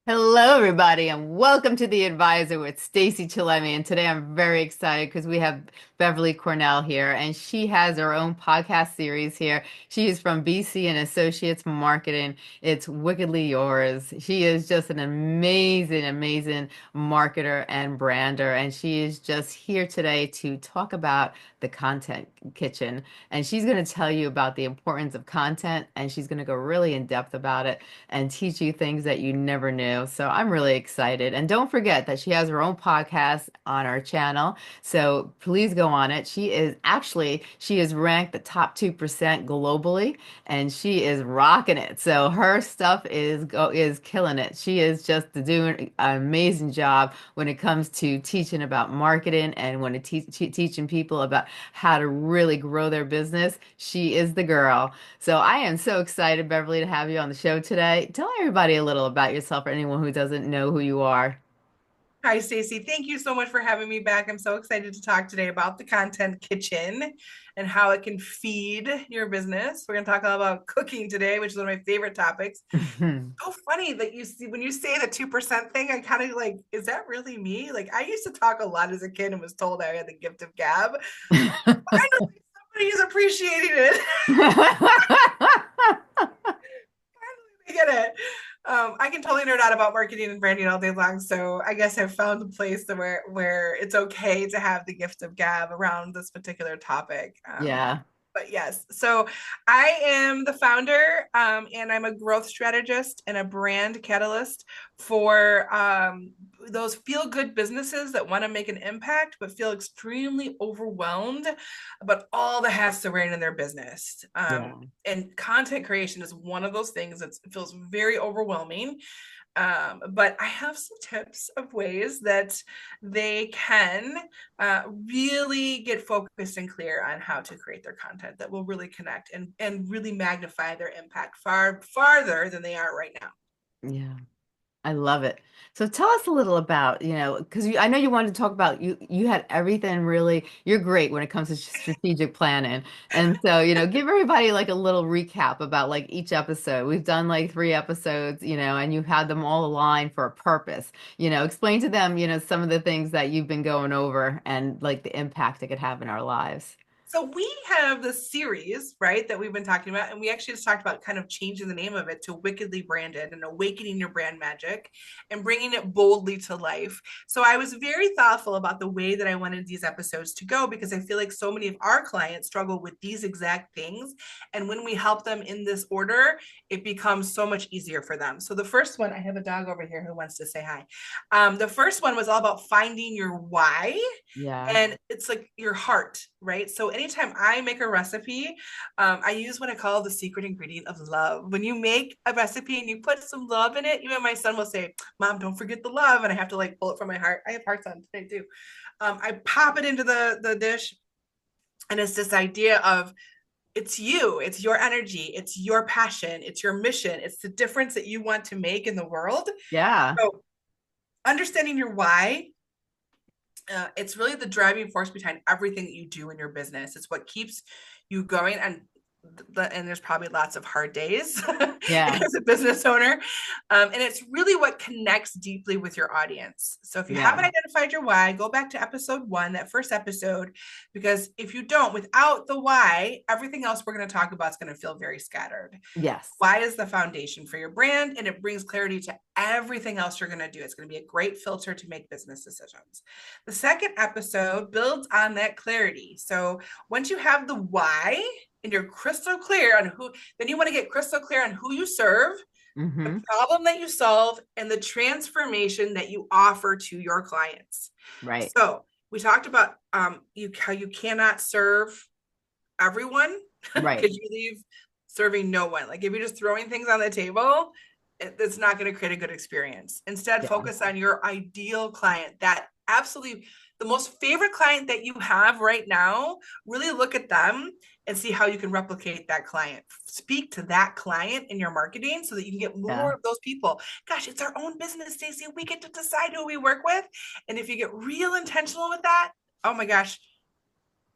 Hello, everybody, and welcome to The Advisor with Stacey Chillemi. And today I'm very excited because we have Beverly Cornell here, and she has her own podcast series here. She is from BC and Associates Marketing. It's Wickedly Yours. She is just an amazing, amazing marketer and brander, and she is just here today to talk about the content kitchen. And she's going to tell you about the importance of content, and she's going to go really in depth about it and teach you things that you never knew. So I'm really excited. And don't forget that she has her own podcast on our channel. So please go on it. She is ranked the top 2% globally and she is rocking it. So her stuff is killing it. She is just doing an amazing job when it comes to teaching about marketing and when it teaching people about how to really grow their business. She is the girl. So I am so excited, Beverly, to have you on the show today. Tell everybody a little about yourself for anyone who doesn't know who you are. Hi, Stacey. Thank you so much for having me back. I'm so excited to talk today about the content kitchen and how it can feed your business. We're going to talk all about cooking today, which is one of my favorite topics. So funny that you see when you say the 2% thing, I kind of like, is that really me? Like, I used to talk a lot as a kid and was told I had the gift of gab. Finally, somebody is appreciating it. I get it. I can totally nerd out about marketing and branding all day long. So I guess I've found a place where it's okay to have the gift of gab around this particular topic. Yeah. But yes, so I am the founder, and I'm a growth strategist and a brand catalyst for those feel good businesses that want to make an impact but feel extremely overwhelmed about all the hats they're wearing in their business. Yeah. And content creation is one of those things that feels very overwhelming. But I have some tips of ways that they can really get focused and clear on how to create their content that will really connect and really magnify their impact far farther than they are right now. Yeah. I love it. So tell us a little about, because I know you wanted to talk about you had everything really, you're great when it comes to strategic planning. And so, give everybody like a little recap about like each episode. We've done like 3 episodes, and you've had them all aligned for a purpose. Explain to them, some of the things that you've been going over and like the impact it could have in our lives. So we have this series, right, that we've been talking about, and we actually just talked about kind of changing the name of it to Wickedly Branded and awakening your brand magic and bringing it boldly to life. So I was very thoughtful about the way that I wanted these episodes to go because I feel like so many of our clients struggle with these exact things. And when we help them in this order, it becomes so much easier for them. So the first one, I have a dog over here who wants to say hi. The first one was all about finding your why, Yeah. and it's like your heart, right? So anytime I make a recipe, I use what I call the secret ingredient of love. When you make a recipe and you put some love in it, even my son will say, Mom, don't forget the love. And I have to like pull it from my heart. I have hearts on today too. I pop it into the dish, and it's this idea of it's you, it's your energy, it's your passion, it's your mission, it's the difference that you want to make in the world. Yeah. So understanding your why, it's really the driving force behind everything that you do in your business. It's what keeps you going. And there's probably lots of hard days Yeah. as a business owner. And it's really what connects deeply with your audience. So if you Yeah. haven't identified your why, go back to episode 1, that first episode, because if you don't, without the why, everything else we're going to talk about is going to feel very scattered. Yes. Why is the foundation for your brand, and it brings clarity to everything else you're going to do. It's going to be a great filter to make business decisions. The second episode builds on that clarity. So once you have the why and you're crystal clear on who, then you want to get crystal clear on who you serve, the Mm-hmm. problem that you solve, and the transformation that you offer to your clients. Right. So we talked about how you cannot serve everyone Right. because you leave serving no one. Like if you're just throwing things on the table, it's not going to create a good experience. Instead, Yeah. focus on your ideal client, that absolutely the most favorite client that you have right now. Really look at them and see how you can replicate that client. Speak to that client in your marketing so that you can get Yeah. more of those people. Gosh, it's our own business, Stacey. We get to decide who we work with. And if you get real intentional with that, oh my gosh,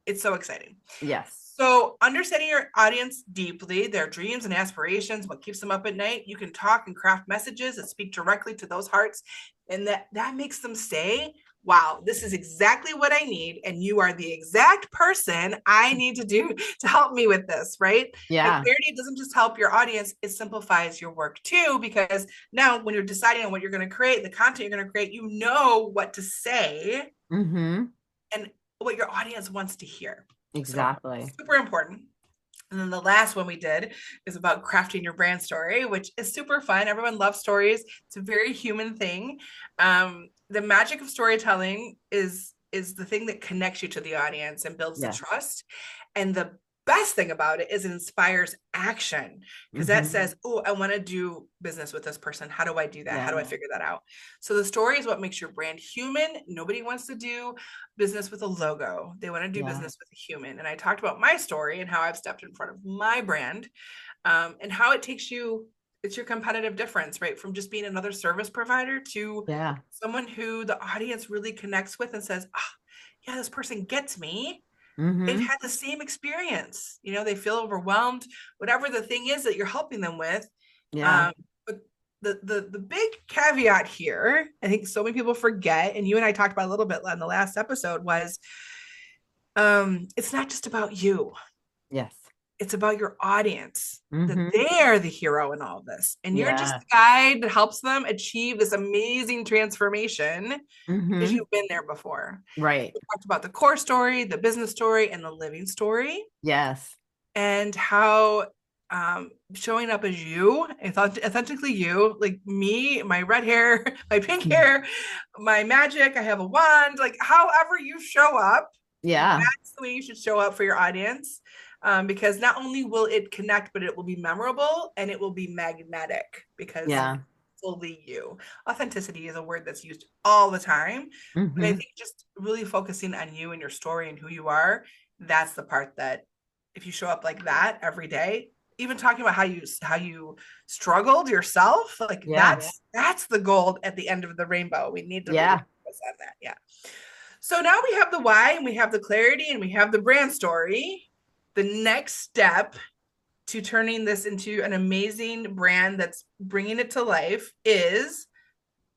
It's so exciting. Yes. So, understanding your audience deeply, their dreams and aspirations, what keeps them up at night, you can talk and craft messages that speak directly to those hearts, and that makes them say, "Wow, this is exactly what I need, and you are the exact person I need to do to help me with this." Right? And Yeah. clarity doesn't just help your audience; it simplifies your work too, because now when you're deciding on what you're going to create, the content you're going to create, you know what to say Mm-hmm. and what your audience wants to hear. So Exactly. super important. And then the last one we did is about crafting your brand story, which is super fun. Everyone loves stories. It's a very human thing. The magic of storytelling is the thing that connects you to the audience and builds the Yes. trust. And the best thing about it is it inspires action, because that Mm-hmm. says, "Oh, I want to do business with this person. How do I do that? How do I Yeah. figure that out?" So the story is what makes your brand human. Nobody wants to do business with a logo. They want to do Yeah. business with a human. And I talked about my story and how I've stepped in front of my brand, and how it takes you, it's your competitive difference, right? From just being another service provider to Yeah. someone who the audience really connects with and says, "Oh, yeah, this person gets me. They've Mm-hmm. had the same experience. They feel overwhelmed, whatever the thing is that you're helping them with." Yeah. Um, but the big caveat here, I think so many people forget, and you and I talked about a little bit in the last episode, was it's not just about you. Yes. It's about your audience, that Mm-hmm. they're the hero in all of this. And you're just Yeah. the guide that helps them achieve this amazing transformation because Mm-hmm. you've been there before. Right. We talked about the core story, the business story, and the living story, Yes. and how showing up as you, authentically you, like me, my red hair, my pink hair, my magic, I have a wand, like however you show up, Yeah. that's the way you should show up for your audience. Because not only will it connect, but it will be memorable and it will be magnetic because Yeah. it's fully you. Authenticity is a word that's used all the time, but I Mm-hmm. think just really focusing on you and your story and who you are, that's the part that if you show up like that every day, even talking about how you struggled yourself, like Yeah. that's the gold at the end of the rainbow. We need to really Yeah. focus on that. Yeah. So now we have the why and we have the clarity and we have the brand story. The next step to turning this into an amazing brand that's bringing it to life is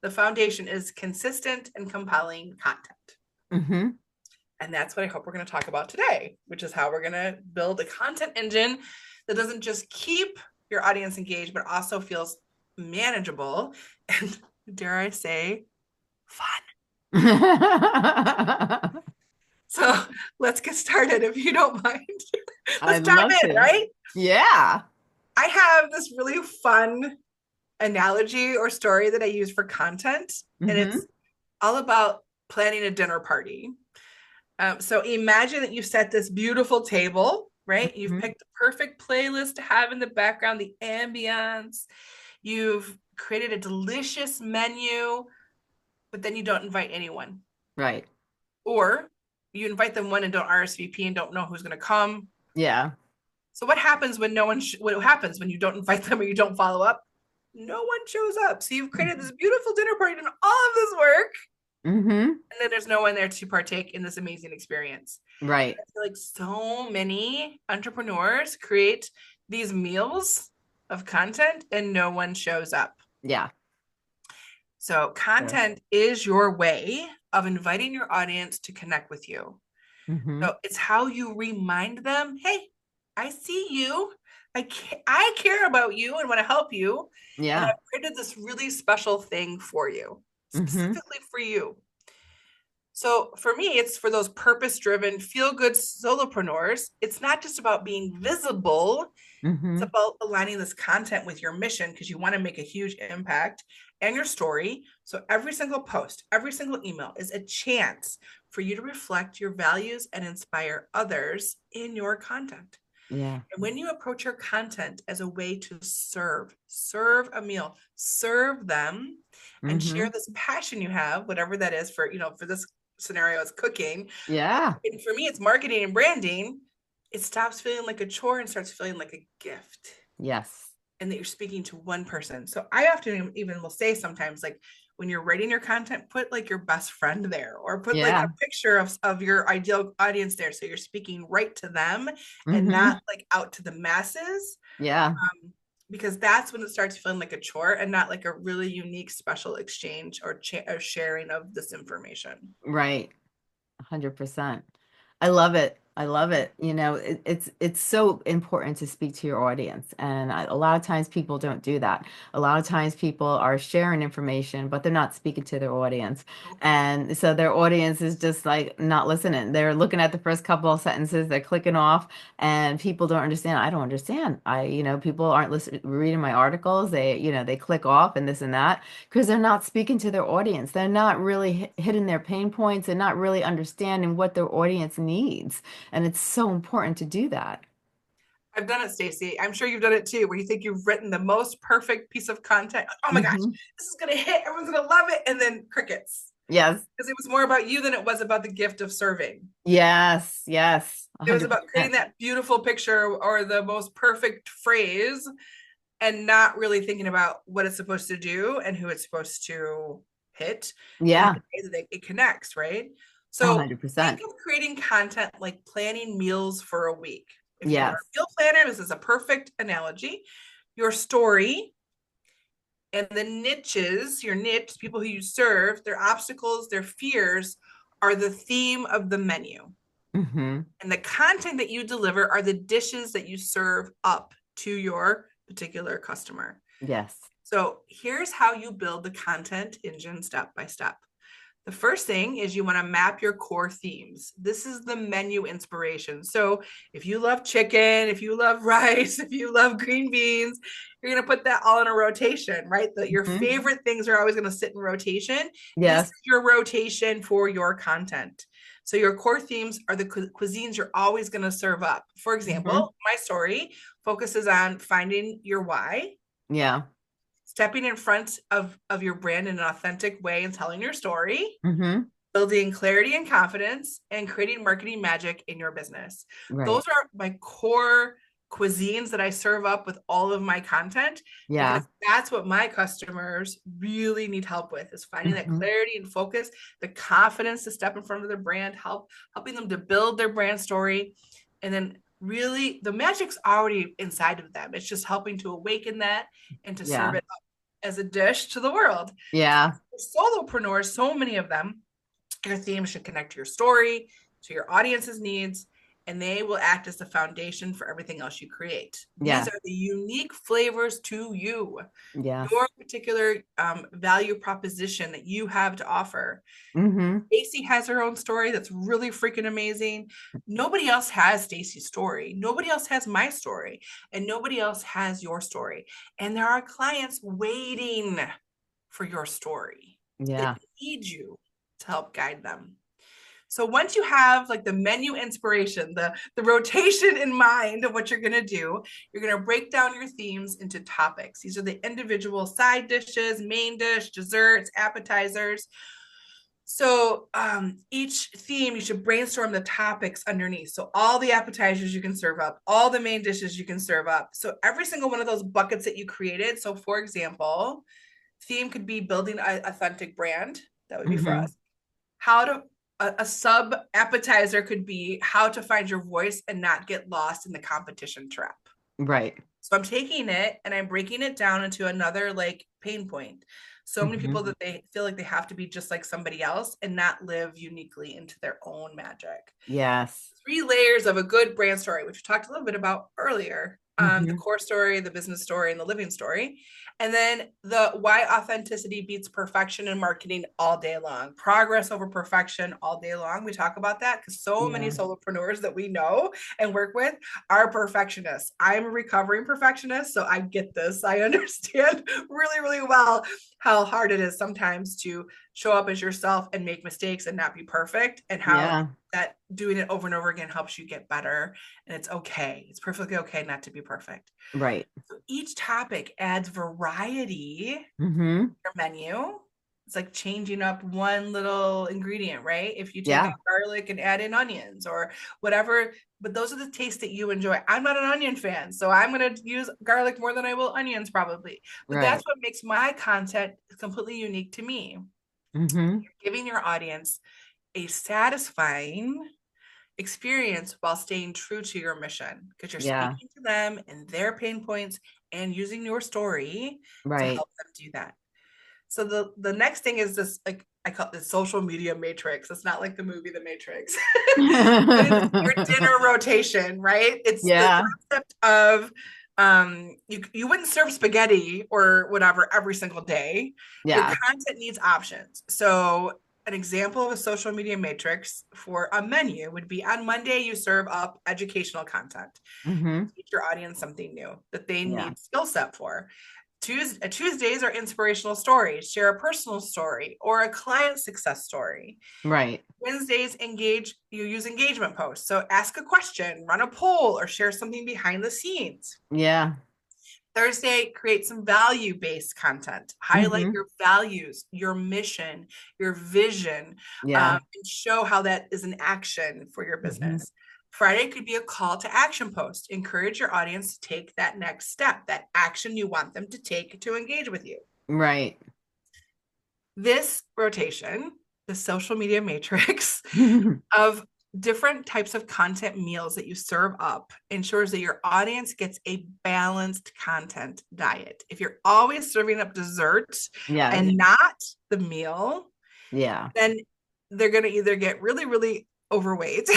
the foundation is consistent and compelling content. Mm-hmm. And that's what I hope we're going to talk about today, which is how we're going to build a content engine that doesn't just keep your audience engaged, but also feels manageable and, dare I say, fun. So let's get started if you don't mind. Let's I'd dive love in, to. right? Yeah. I have this really fun analogy or story that I use for content, and Mm-hmm. it's all about planning a dinner party. So imagine that you've set this beautiful table, right? You've Mm-hmm. picked the perfect playlist to have in the background, the ambience. You've created a delicious menu, but then you don't invite anyone. Right. Or you invite them one and don't RSVP and don't know who's going to come. Yeah. So what happens when what happens when you don't invite them or you don't follow up? No one shows up. So you've created this beautiful dinner party and all of this work, Mm-hmm. and then there's no one there to partake in this amazing experience. Right. I feel like so many entrepreneurs create these meals of content and no one shows up. Yeah. So Sure. content is your way of inviting your audience to connect with you. Mm-hmm. So it's how you remind them, "Hey, I see you. I care about you and want to help you. And Yeah. I've created this really special thing for you, Mm-hmm. specifically for you." So for me, it's for those purpose driven, feel good solopreneurs. It's not just about being visible, it's Mm-hmm. about aligning this content with your mission because you want to make a huge impact and your story. So every single post, every single email is a chance for you to reflect your values and inspire others in your content. Yeah. And when you approach your content as a way to serve a meal, serve them, and share Mm-hmm. this passion you have, whatever that is for this scenario, it's cooking. Yeah. And for me, it's marketing and branding. It stops feeling like a chore and starts feeling like a gift, Yes. and that you're speaking to one person. So I often even will say sometimes, like, when you're writing your content, put like your best friend there, or put like a Yeah. picture of your ideal audience there. So you're speaking right to them and Hmm. not like out to the masses. Yeah. Because that's when it starts feeling like a chore and not like a really unique special exchange or sharing of this information. Right. 100%. I love it. I love it. It's so important to speak to your audience. And a lot of times people don't do that. A lot of times people are sharing information, but they're not speaking to their audience. And so their audience is just like not listening. They're looking at the first couple of sentences, they're clicking off, and people don't understand. I don't understand. People aren't listening, reading my articles. They click off and this and that because they're not speaking to their audience. They're not really hitting their pain points and not really understanding what their audience needs. And it's so important to do that. I've done it, Stacey. I'm sure you've done it too, where you think you've written the most perfect piece of content. Oh my gosh, Hmm. this is gonna hit. Everyone's gonna love it, and then crickets, Yes. because it was more about you than it was about the gift of serving. Yes. Yes. It was about creating 100%. that beautiful picture or the most perfect phrase, and not really thinking about what it's supposed to do and who it's supposed to hit and Yeah. the way that it connects, right? So think 100%. of creating content like planning meals for a week. If you are Yes. a meal planner, this is a perfect analogy. Your story and the niches, your niche, people who you serve, their obstacles, their fears are the theme of the menu. Hmm. And the content that you deliver are the dishes that you serve up to your particular customer. Yes. So here's how you build the content engine step by step. The first thing is you want to map your core themes. This is the menu inspiration. So if you love chicken, if you love rice, if you love green beans, you're going to put that all in a rotation, right? That your Hmm. favorite things are always going to sit in rotation. This is Yes. your rotation for your content. So your core themes are the cuisines you're always going to serve up. For Hmm. example, my story focuses on finding your why, Yeah. stepping in front of your brand in an authentic way and telling your story, Hmm. building clarity and confidence, and creating marketing magic in your business. Those Right. are my core cuisines that I serve up with all of my content, because Yeah. that's what my customers really need help with, is finding that Hmm. clarity and focus, the confidence to step in front of their brand, helping them to build their brand story. And then really the magic's already inside of them. It's just helping to awaken that and to serve Yeah. it as a dish to the world. Yeah. Solopreneurs, so many of them, your theme should connect to your story, to your audience's needs, and they will act as the foundation for everything else you create. These Yeah. are the unique flavors to you, Yes. your particular value proposition that you have to offer. Hmm. Stacey has her own story that's really freaking amazing. Nobody else has Stacey's story. Nobody else has my story. And nobody else has your story. And there are clients waiting for your story that Yeah. need you to help guide them. So once you have like the menu inspiration, the rotation in mind of what you're going to do, you're going to break down your themes into topics. These are the individual side dishes, main dish, desserts, appetizers. So each theme, you should brainstorm the topics underneath. So all the appetizers you can serve up, all the main dishes you can serve up. So every single one of those buckets that you created. So for example, theme could be building an authentic brand. That would be for Hmm. us. How to a sub appetizer could be how to find your voice and not get lost in the competition trap. Right. So I'm taking it and I'm breaking it down into another like pain point. So many Hmm. people that they feel like they have to be just like somebody else and not live uniquely into their own magic. Yes. Three layers of a good brand story, which we talked a little bit about earlier. The Hmm. core story, the business story, and the living story. And then the why authenticity beats perfection in marketing all day long. Progress over perfection all day long. We talk about that because so many Yeah. solopreneurs that we know and work with are perfectionists. I'm a recovering perfectionist, so I get this. I understand really, really well how hard it is sometimes to show up as yourself and make mistakes and not be perfect, and how Yeah. that doing it over and over again helps you get better. And it's okay. It's perfectly okay not to be perfect. Right. So each topic adds variety Hmm. to your menu. It's like changing up one little ingredient, right? If you take out Yeah. garlic and add in onions or whatever, but those are the tastes that you enjoy. I'm not an onion fan, so I'm going to use garlic more than I will onions probably. But that's Right. what makes my content completely unique to me. Mm-hmm. You're giving your audience a satisfying experience while staying true to your mission because you're Yeah. speaking to them and their pain points and using your story to Right. help them do that. So the next thing is this, like I call it the social media matrix. It's not like the movie The Matrix, but it's your dinner rotation, right? It's the Yeah. concept of you wouldn't serve spaghetti or whatever every single day. Your Yeah. content needs options. So an example of a social media matrix for a menu would be on Monday you serve up educational content. Mm-hmm. Teach your audience something new that they Yeah. need skill set for. Tuesdays are inspirational stories. Share a personal story or a client success story. Right. Wednesdays, you use engagement posts. So ask a question, run a poll, or share something behind the scenes. Yeah. Thursday, create some value-based content. Highlight Mm-hmm. your values, your mission, your vision, Yeah. and show how that is an action for your Mm-hmm. business. Friday could be a call to action post. Encourage your audience to take that next step, that action you want them to take to engage with you. Right. This rotation, the social media matrix of different types of content meals that you serve up ensures that your audience gets a balanced content diet. If you're always serving up desserts Yes. and not the meal, Yeah. then they're going to either get really, really overweight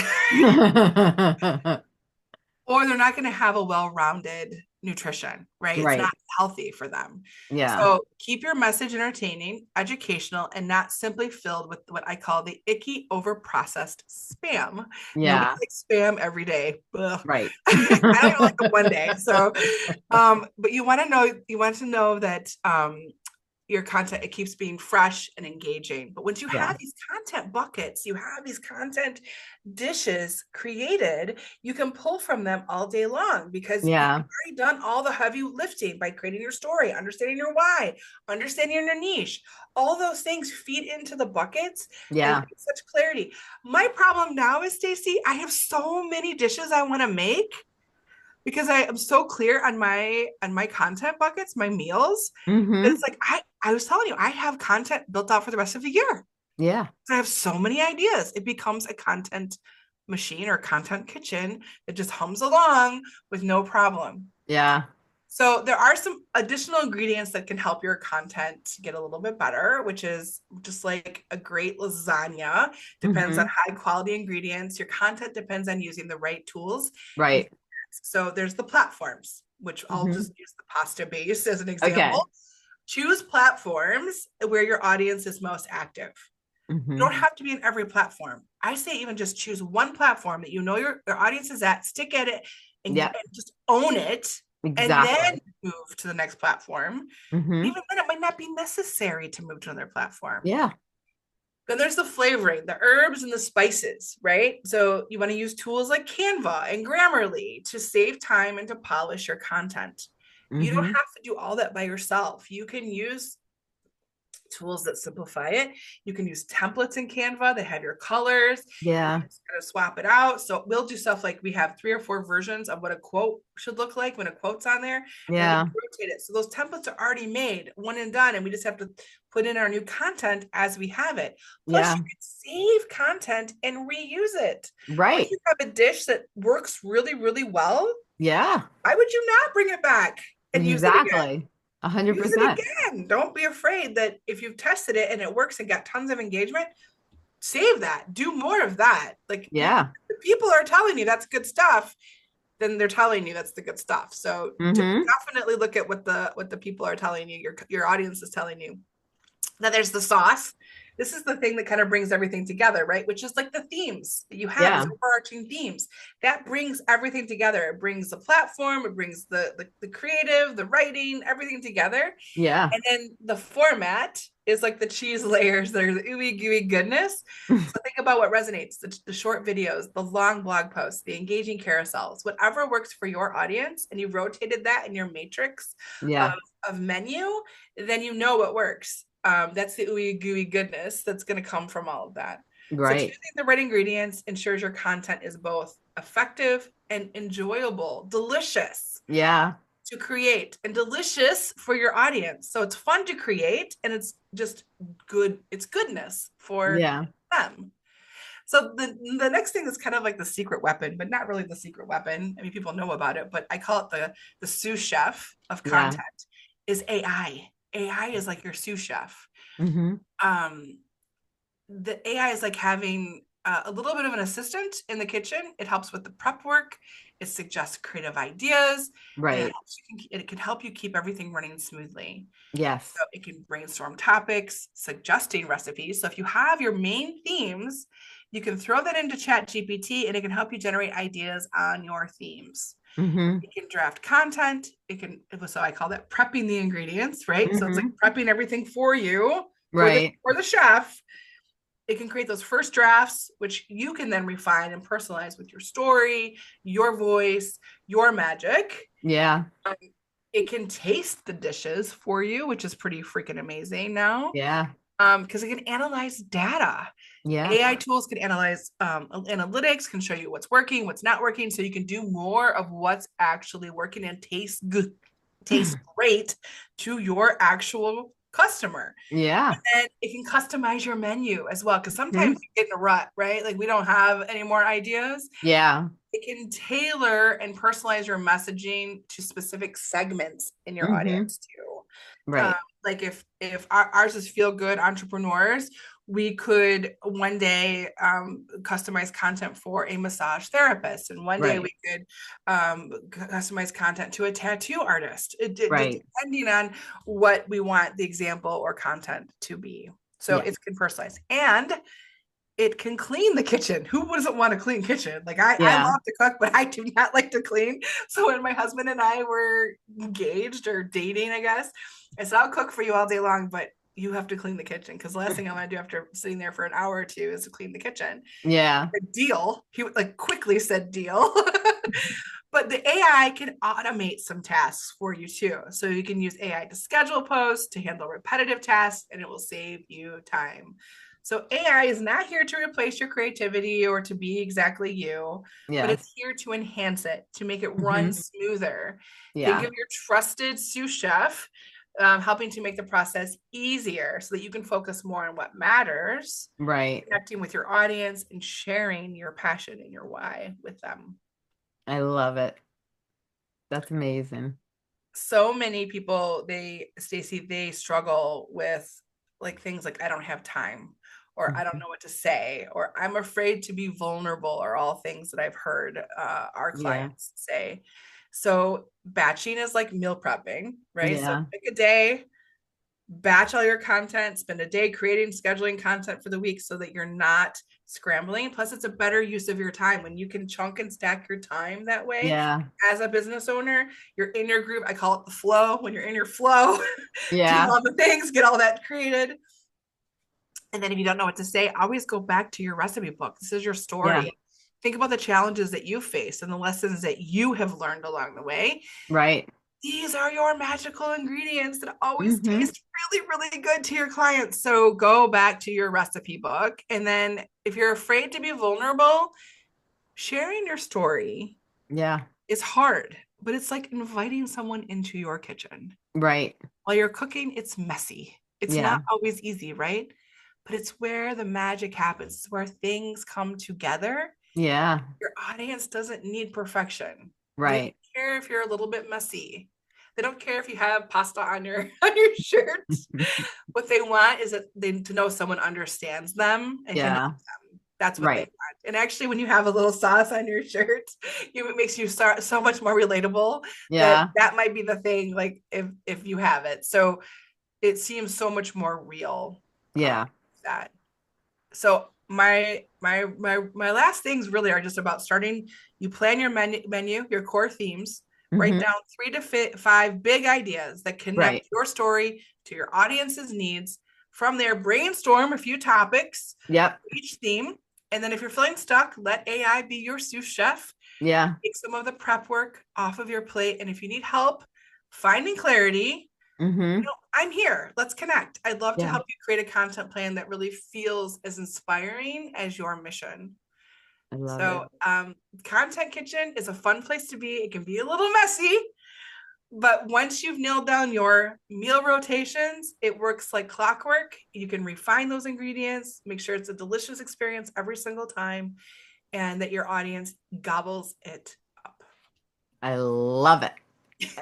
or they're not going to have a well-rounded nutrition, right? It's not Right. healthy for them. Yeah. So keep your message entertaining, educational, and not simply filled with what I call the icky, over-processed spam. Nobody Yeah. likes spam every day. Ugh. Right. I don't even like it one day. So, but you want to know that your content, it keeps being fresh and engaging. But once you Yeah. have these content buckets, you have these content dishes created, you can pull from them all day long because you've Yeah. already done all the heavy lifting by creating your story, understanding your why, understanding your niche. All those things feed into the buckets and Yeah. bring such clarity. My problem now is, Stacey, I have so many dishes I want to make because I am so clear on my content buckets, my meals. Mm-hmm. It's like I was telling you, I have content built out for the rest of the year. Yeah. I have so many ideas. It becomes a content machine or content kitchen that just hums along with no problem. Yeah. So there are some additional ingredients that can help your content get a little bit better, which is just like a great lasagna depends on Mm-hmm. high quality ingredients. Your content depends on using the right tools. And Right. so there's the platforms, which I'll Mm-hmm. just use the pasta base as an Okay. example. Choose platforms where your audience is most active. You Mm-hmm. don't have to be in every platform. I say even just choose one platform that you know your audience is at, stick at it, Yeah. and just own it, and then Exactly. move to the next platform. Mm-hmm. Even then, it might not be necessary to move to another platform. Yeah. Then there's the flavoring, the herbs and the spices, right? So you want to use tools like Canva and Grammarly to save time and to polish your content. You don't Mm-hmm. have to do all that by yourself. You can use tools that simplify it. You can use templates in Canva that have your colors. You Yeah. can just kind of swap it out. So we'll do stuff like we have 3 or 4 versions of what a quote should look like when a quote's on there, and we Yeah. rotate it. So those templates are already made, one and done, and we just have to put in our new content as we have it. Plus, Yeah. you can save content and reuse it. Once Right. you have a dish that works really, really well, Yeah. why would you not bring it back and use it again? Exactly. A hundred Use it percent. again. Don't be afraid that if you've tested it and it works and got tons of engagement, save that. Do more of that. Like Yeah. if people are telling you that's good stuff, then they're telling you that's the good stuff. So Mm-hmm. definitely look at what the people are telling you, your audience is telling you. Then there's the sauce. This is the thing that kind of brings everything together, right? Which is like the themes that you have, these Yeah. overarching themes. That brings everything together. It brings the platform, it brings the creative, the writing, everything together. Yeah. And then the format is like the cheese layers that are the ooey gooey goodness. So think about what resonates, the short videos, the long blog posts, the engaging carousels, whatever works for your audience, and you rotated that in your matrix of, Yeah. of menu, then you know what works. That's the ooey gooey goodness that's going to come from all of that. So choosing Right. the right ingredients ensures your content is both effective, and enjoyable, delicious Yeah. to create and delicious for your audience. So it's fun to create and it's just good. It's goodness for Yeah. them. So the next thing is kind of like the secret weapon, but not really the secret weapon. I mean, people know about it, but I call it the sous chef of Yeah. content is AI. AI is like your sous chef. Hmm. Um, the AI is like having a little bit of an assistant in the kitchen. It helps with the prep work. It suggests creative ideas, and Right. it can help you keep everything running smoothly. Yes. So it can brainstorm topics, suggesting recipes. So if you have your main themes, you can throw that into Chat GPT, and it can help you generate ideas on your themes. Hmm. It can draft content. It can, so I call that prepping the ingredients, right? So it's like Hmm. prepping everything for you Right. for the chef. It can create those first drafts, which you can then refine and personalize with your story, your voice, your magic. Yeah. Um, it can taste the dishes for you, which is pretty freaking amazing now. Yeah. Because it can analyze data. Yeah. AI tools can analyze analytics, can show you what's working, what's not working, so you can do more of what's actually working and taste good, taste great to your actual customer. Yeah. And it can customize your menu as well, because sometimes Hmm. you get in a rut, right? Like we don't have any more ideas. Yeah. It can tailor and personalize your messaging to specific segments in your Hmm. audience too. Um, Right. like if ours is feel good entrepreneurs, we could one day customize content for a massage therapist, and one day Right. we could customize content to a tattoo artist, Right. depending on what we want the example or content to be. So Yeah. it's can personalize, and it can clean the kitchen. Who doesn't want a clean kitchen? Like I Yeah. love to cook, but I do not like to clean. So when my husband and I were engaged or dating, I guess, I said, I'll cook for you all day long, but you have to clean the kitchen, because the last thing I want to do after sitting there for an hour or two is to clean the kitchen. Yeah. A deal. He like quickly said deal. But the AI can automate some tasks for you too. So you can use AI to schedule posts, to handle repetitive tasks, and it will save you time. So AI is not here to replace your creativity or to be exactly you, but Yes. it's here to enhance it, to make it run Hmm. smoother. Think Yeah. of your trusted sous chef helping to make the process easier so that you can focus more on what matters, Right. connecting with your audience and sharing your passion and your why with them. I love it. That's amazing. So many people, they struggle with like things like I don't have time, or I don't Mhm. know what to say, or I'm afraid to be vulnerable, or all things that I've heard our Yeah. clients say. So batching is like meal prepping, right? So Yeah. pick a day, batch all your content, spend a day creating, scheduling content for the week so that you're not scrambling. Plus, it's a better use of your time when you can chunk and stack your time that way. Yeah. As a business owner, you're in your group. I call it the flow. When you're in your flow, do Yeah. all the things, get all that created. And then if you don't know what to say, always go back to your recipe book. This is your Yeah. story. Think about the challenges that you face and the lessons that you have learned along the way. Right. These are your magical ingredients that always Hmm. taste really, really good to your clients. So go back to your recipe book. And then if you're afraid to be vulnerable, sharing your story Yeah. is hard, but it's like inviting someone into your kitchen. Right. While you're cooking, it's messy. It's not Yeah. always easy, right? But it's where the magic happens, it's where things come together. Yeah. Your audience doesn't need perfection. They don't Right. care if you're a little bit messy. They don't care if you have pasta on your on your shirt. What they want is that they to know someone understands them and can Yeah. help them. That's what they Right. want. And actually, when you have a little sauce on your shirt, it makes you start so much more relatable. That Yeah. that might be the thing. Like if you have it, so it seems so much more real. Yeah. That so my last things really are just about starting. You plan your menu, your core themes, write Hmm. down 3 to 5 big ideas that connect Right. your story to your audience's needs. From there, brainstorm a few topics Yep. for each theme, and then if you're feeling stuck, let AI be your sous chef. Yeah. Take some of the prep work off of your plate, and if you need help finding clarity, Hmm. I'm here. Let's connect. I'd love to Yeah. help you create a content plan that really feels as inspiring as your mission. I love it. So, Content Kitchen is a fun place to be. It can be a little messy, but once you've nailed down your meal rotations, it works like clockwork. You can refine those ingredients, make sure it's a delicious experience every single time, and that your audience gobbles it up. I love it.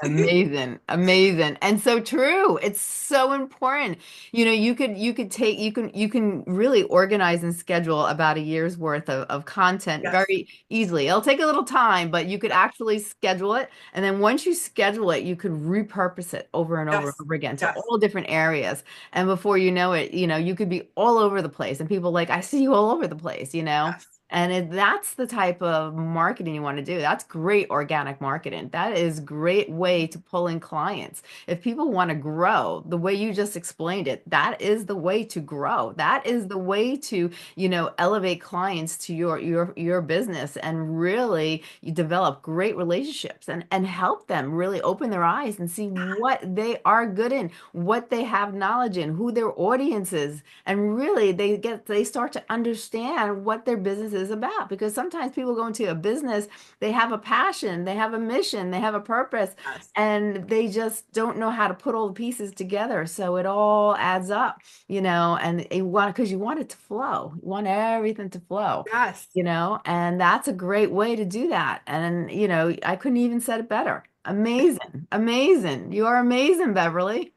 Amazing, amazing. And so true. It's so important. You can really organize and schedule about a year's worth of content Yes, very easily. It'll take a little time, but you could actually schedule it. And then once you schedule it, you could repurpose it over and over and yes, over again to yes, all different areas. And before you know it, you could be all over the place. And people like, I see you all over the place. yes. And that's the type of marketing you want to do. That's great organic marketing. That is great way to pull in clients. If people want to grow the way you just explained it, that is the way to grow. That is the way to elevate clients to your business and really you develop great relationships and help them really open their eyes and see what they are good in, what they have knowledge in, who their audience is, and really they start to understand what their business is about because sometimes people go into a business, they have a passion, they have a mission, they have a purpose, Yes. and they just don't know how to put all the pieces together, so it all adds up, and you want it to flow, you want everything to flow. Yes. And that's a great way to do that. And I couldn't even said it better. Amazing, amazing. You are amazing, Beverly.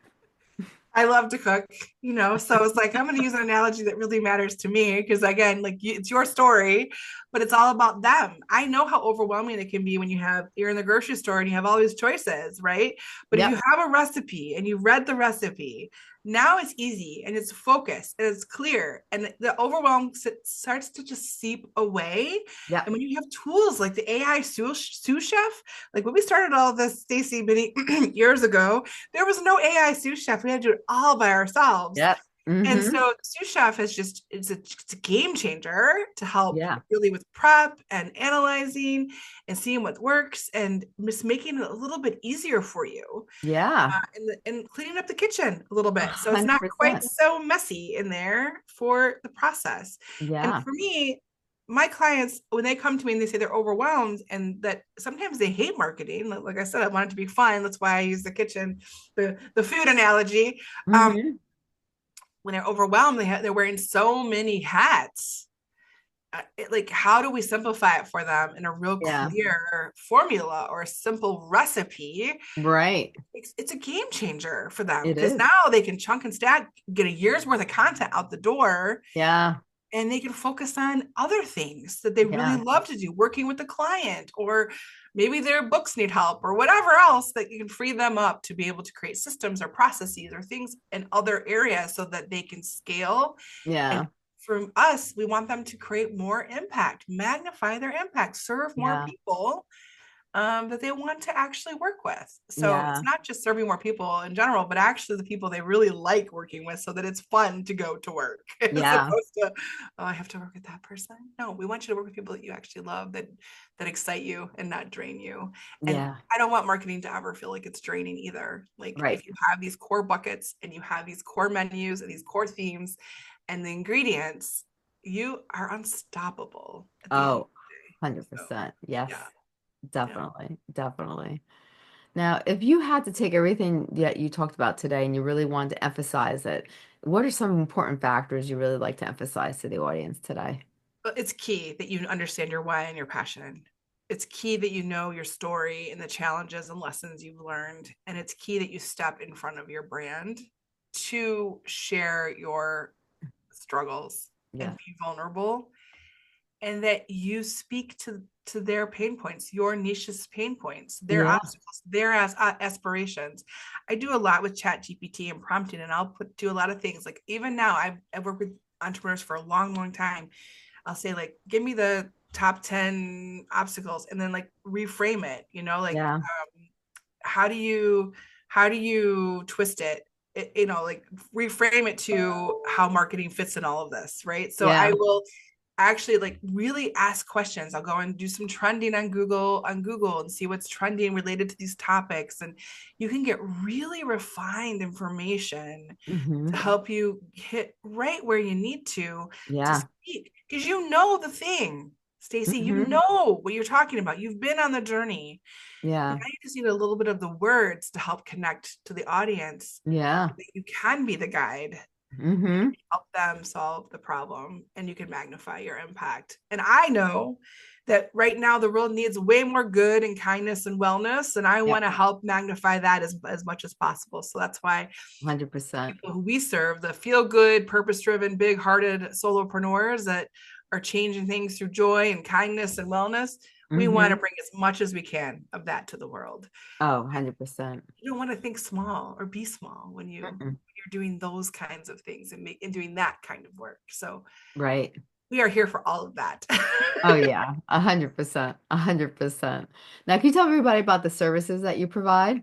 I love to cook, so it's like I'm going to use an analogy that really matters to me because again, like it's your story, but it's all about them. I know how overwhelming it can be when you're in the grocery store and you have all these choices, right? But if you Yep. have a recipe and you've read the recipe, now it's easy and it's focused and it's clear and the overwhelm starts to just seep away. And Yep. when you have tools like the AI sous chef, like when we started all this, Stacy, many years ago, there was no AI sous chef. We had to do it all by ourselves. Yep. And Mm-hmm. so sous chef is just it's a game changer to help Yeah. really with prep and analyzing and seeing what works and just making it a little bit easier for you, Yeah. and cleaning up the kitchen a little bit so it's not quite 100%. so messy in there for the process. And Yeah. for me, my clients, when they come to me and they say they're overwhelmed and that sometimes they hate marketing, like I said, I want it to be fun. That's why I use the kitchen, the food analogy. um, Mm-hmm. when they're overwhelmed, they're wearing so many hats. Like, how do we simplify it for them in a real Yeah. clear formula or a simple recipe? Right. It's a game changer for them It because is. now they can chunk and stack, get a year's worth of content out the door, Yeah. and they can focus on other things that they really Yeah. love to do, working with the client, or maybe their books need help, or whatever else that you can free them up to be able to create systems or processes or things in other areas so that they can scale. And Yeah. from us, we want them to create more impact, magnify their impact, serve more Yeah. people, that they want to actually work with. So it's Yeah. not just serving more people in general, but actually the people they really like working with so that it's fun to go to work as Yeah. opposed to, oh, I have to work with that person. No, we want you to work with people that you actually love, that excite you and not drain you. And Yeah. I don't want marketing to ever feel like it's draining either. Like Right. if you have these core buckets and you have these core menus and these core themes and the ingredients, you are unstoppable at the end of Oh, the day. So 100%. Yes. yeah, yeah. Definitely. Definitely. Now, if you had to take everything that you talked about today and you really wanted to emphasize it, what are some important factors you really like to emphasize to the audience today? It's key that you understand your why and your passion. It's key that you know your story and the challenges and lessons you've learned. And it's key that you step in front of your brand to share your struggles and Yeah. be vulnerable, and that you speak to their pain points, your niche's pain points, their Yeah. obstacles, their aspirations. I do a lot with chat GPT and prompting, and I'll do a lot of things. Like even now, I've worked with entrepreneurs for a long, long time. I'll say like, give me the top 10 obstacles and then like reframe it, like, Yeah. how do you twist it? Like reframe it to how marketing fits in all of this, right? So I Yeah. will actually like really ask questions. I'll go and do some trending on Google and see what's trending related to these topics. And you can get really refined information Hmm. to help you hit right where you need to Yeah. speak because you know the thing. Stacey, you Hmm. know what you're talking about. You've been on the journey. Now Yeah. you just need a little bit of the words to help connect to the audience. Yeah. You can be the guide, Hmm. help them solve the problem, and you can magnify your impact. And I know that right now the world needs way more good and kindness and wellness, and I Yep. want to help magnify that as much as possible. So that's why 100%. people who we serve, the feel good, purpose driven, big hearted solopreneurs that are changing things through joy and kindness and wellness, we want to Hmm. bring as much as we can of that to the world. Oh, 100%. You don't want to think small or be small when Mm-mm. you're doing those kinds of things and doing that kind of work. So Right. we are here for all of that. Oh yeah, 100%, 100%. Now, can you tell everybody about the services that you provide?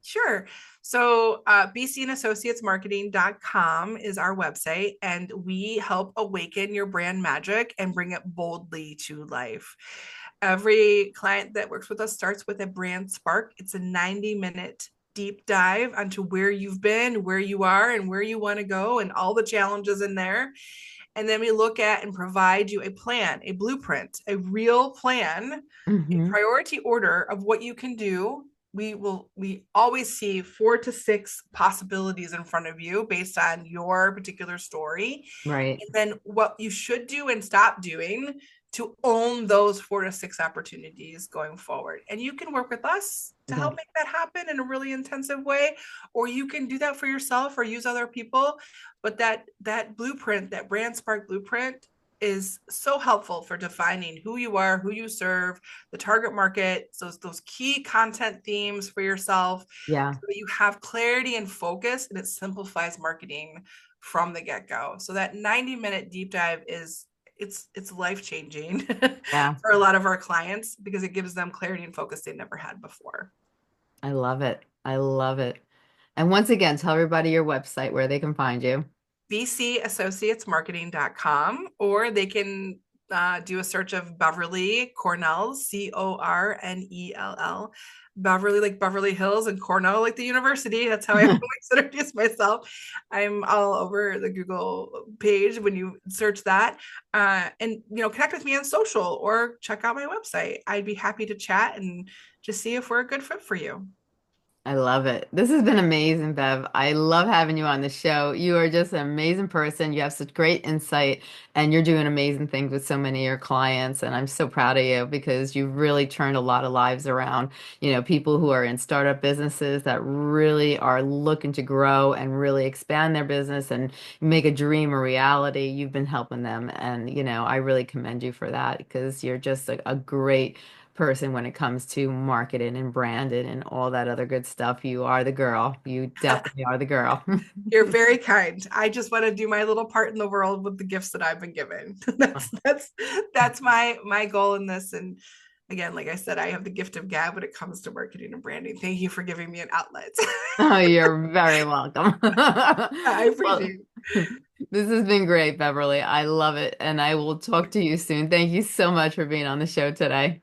Sure. So, bcandassociatesmarketing.com is our website, and we help awaken your brand magic and bring it boldly to life. Every client that works with us starts with a brand spark. It's a 90-minute deep dive onto where you've been, where you are, and where you want to go, and all the challenges in there. And then we look at and provide you a plan, a blueprint, a real plan, a Hmm. priority order of what you can do. We always see 4 to 6 possibilities in front of you based on your particular story, Right. and then what you should do and stop doing to own those 4 to 6 opportunities going forward. And you can work with us to Yeah. help make that happen in a really intensive way, or you can do that for yourself or use other people. But that blueprint, that brand spark blueprint, is so helpful for defining who you are, who you serve, the target market, so those key content themes for yourself, Yeah. so that you have clarity and focus, and it simplifies marketing from the get-go. So that 90-minute deep dive is it's life-changing Yeah. for a lot of our clients because it gives them clarity and focus they never had before. I love it. I love it. And once again, tell everybody your website where they can find you. bcassociatesmarketing.com, or they can do a search of Beverly Cornell, Cornell, Beverly like Beverly Hills and Cornell like the university. That's how I always introduce myself. I'm all over the Google page when you search that. And connect with me on social or check out my website. I'd be happy to chat and just see if we're a good fit for you. I love it. This has been amazing, Bev. I love having you on the show. You are just an amazing person. You have such great insight, and you're doing amazing things with so many of your clients. And I'm so proud of you because you've really turned a lot of lives around. People who are in startup businesses that really are looking to grow and really expand their business and make a dream a reality. You've been helping them. And, I really commend you for that because you're just a great person when it comes to marketing and branding and all that other good stuff. You are the girl. You definitely are the girl. You're very kind. I just want to do my little part in the world with the gifts that I've been given. That's my goal in this. And again, like I said, I have the gift of gab when it comes to marketing and branding. Thank you for giving me an outlet. Oh, you're very welcome. I Well, appreciate it. this has been great, Beverly. I love it. And I will talk to you soon. Thank you so much for being on the show today.